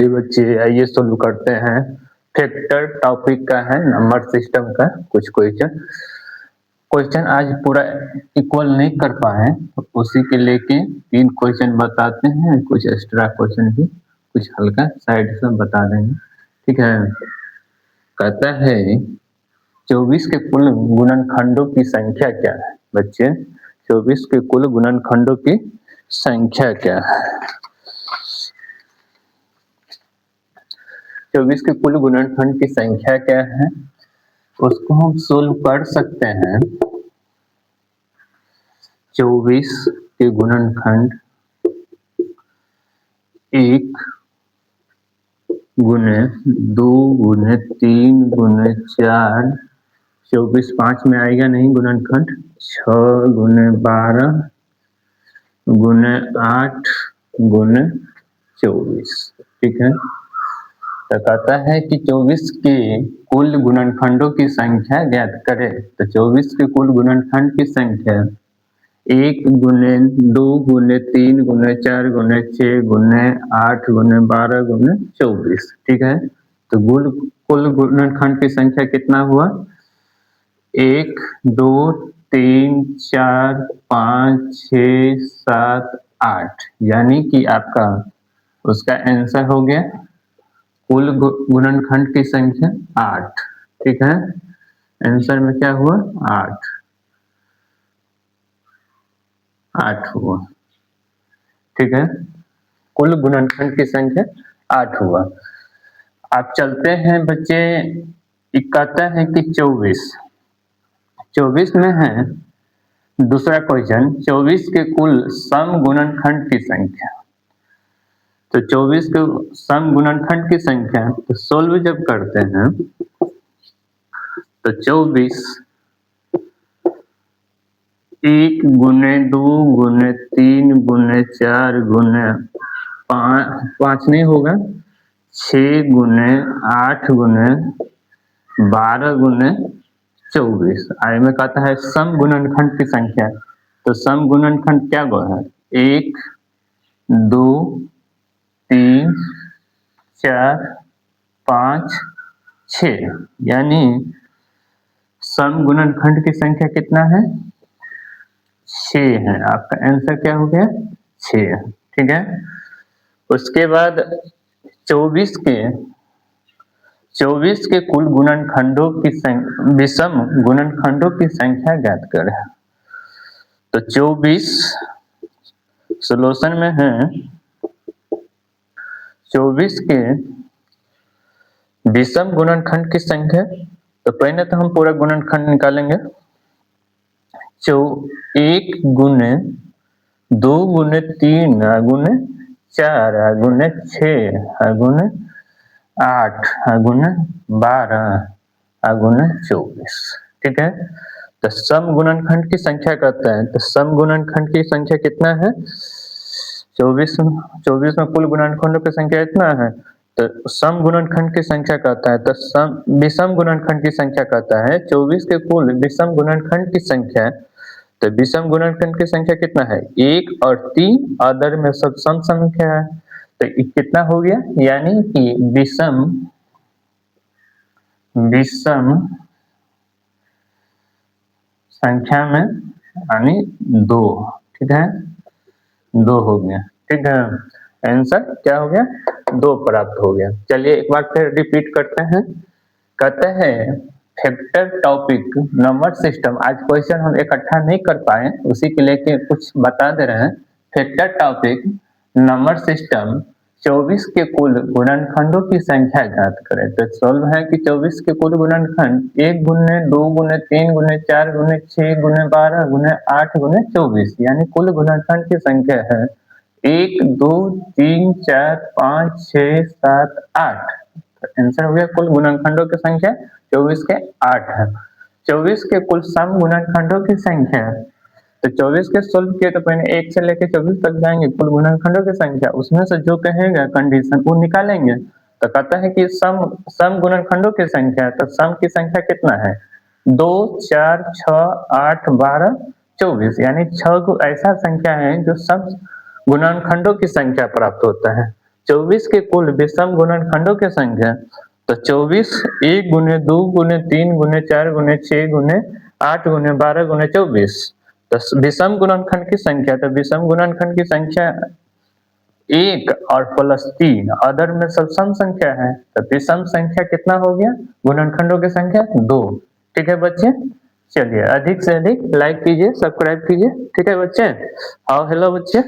नमस्ते बच्चे, आइए सोल्व करते हैं। फैक्टर टॉपिक का है, नंबर सिस्टम का कुछ क्वेश्चन आज पूरा इक्वल नहीं कर पाए, तो उसी के लेके 3 क्वेश्चन बताते हैं, कुछ एक्स्ट्रा क्वेश्चन भी कुछ हल्का साइड से बता देंगे। ठीक है। कहता है 24 के कुल गुणनखंडों की संख्या क्या है? बच्चे 24 के कुल गुणनखंडों की संख्या क्या है? 24 के कुल गुणनखंड की संख्या क्या है, उसको हम सोल्व कर सकते हैं। 24 के गुणनखंड 1 गुने 2 गुने 3 गुने 4, 24 5 में आएगा नहीं गुणनखंड, 6 गुने 12 गुने 8 गुने 24। ठीक है। तो कहता है कि 24 के कुल गुणनखंडों की संख्या ज्ञात करें। तो 24 के कुल गुणनखंड की संख्या 1 गुने 2 गुने 3 गुने 4 गुने 6 गुने 8 गुने 12 गुने 24। ठीक है। तो कुल गुणनखंड की संख्या कितना हुआ? 1 2 3 4 5 6 7 8, यानी कि आपका उसका आंसर हो गया कुल गुणनखंड की संख्या 8। ठीक है। आंसर में क्या हुआ? 8 हुआ। ठीक है। कुल गुणनखंड की संख्या 8 हुआ। आप चलते हैं बच्चे, कहता है कि 24 में है दूसरा क्वेश्चन, 24 के कुल सम गुणनखंड की संख्या। तो 24 के सम गुणनखंड की संख्या तो सोल्व जब करते हैं तो 24 1 गुने 2 गुने 3 गुने 4 गुने 5 नहीं होगा, 6 गुने 8 गुने 12 गुने 24। आई में कहता है सम गुणनखंड की संख्या। तो सम गुणनखंड क्या है? 1 2 3 4 5 6, यानी सम गुणनखंड की संख्या कितना है? 6 है। आपका आंसर क्या हो गया? 6। ठीक है। उसके बाद 24 के कुल गुणनखंडों की विषम गुणनखंडों की संख्या ज्ञात करें। तो 24 सॉल्यूशन में है 24 के विषम गुणनखंड की संख्या। तो पहले तो हम पूरा गुणनखंड निकालेंगे। 1 गुने 2 गुने 3 गुने 4 गुने 6 गुने 8 गुने 12 गुने 24। ठीक है। तो सम गुणनखंड की संख्या कहता है। तो सम गुणनखंड की संख्या कितना है? 24 में कुल गुणनखंडों की संख्या इतना है। तो सम गुणनखंड की संख्या कहता है। तो विषम गुणनखंड की संख्या कहता है 24 के कुल विषम गुणनखंड की संख्या। तो विषम गुणनखंड की संख्या कितना है? 1 और 3, अदर में सब सम संख्या है। तो कितना हो गया? यानी कि विषम संख्या में यानी 2। ठीक है, 2 हो गया। ठीक है। आंसर क्या हो गया? 2 प्राप्त हो गया। चलिए एक बार फिर रिपीट करते हैं। कहते हैं फैक्टर टॉपिक नंबर सिस्टम। आज क्वेश्चन हम इकट्ठा नहीं कर पाए, उसी के लेके कुछ बता दे रहे हैं। फैक्टर टॉपिक नंबर सिस्टम 24 के कुल गुणनखंडों की संख्या ज्ञात करें। तो सॉल्व है कि 24 के कुल गुणनखंड 1 गुने 2 गुने 3 गुने 4 गुने 6 गुने 12 गुने 8 गुने 24, यानी कुल गुणनखंड की संख्या है 1 2 3 4 5 6 7 8। आंसर हो गया कुल गुणनखंडों की संख्या 24 के 8 है। 24 के कुल सम गुणनखंडों की संख्या। तो 24 के सोल्व किए तो पहले 1 से लेकर 24 तक जाएंगे, कुल गुणनखंडों की संख्या, उसमें से जो कहेगा कंडीशन वो निकालेंगे। तो कहता है कि सम गुणनखंडों की संख्या। तो सम की संख्या कितना है? 2 4 6 8 12 24, यानी 6 को ऐसा संख्या है जो सम गुणनखंडों की संख्या प्राप्त होता है। 24 के कुल विषम गुणनखंडों की संख्या, तो 24 1 गुने 2 गुने 3 गुने 4 गुने 6 गुने 8 गुने 12 गुने 24, तो विषम गुणनखंड की संख्या, तो विषम गुणनखंड की संख्या 1 और प्लस 3, अदर में सब सम संख्या है, तो विषम संख्या कितना हो गया, गुणनखंडों की संख्या 2। ठीक है बच्चे, चलिए अधिक से अधिक लाइक कीजिए, सब्सक्राइब कीजिए। ठीक है बच्चे, आओ हेलो बच्चे।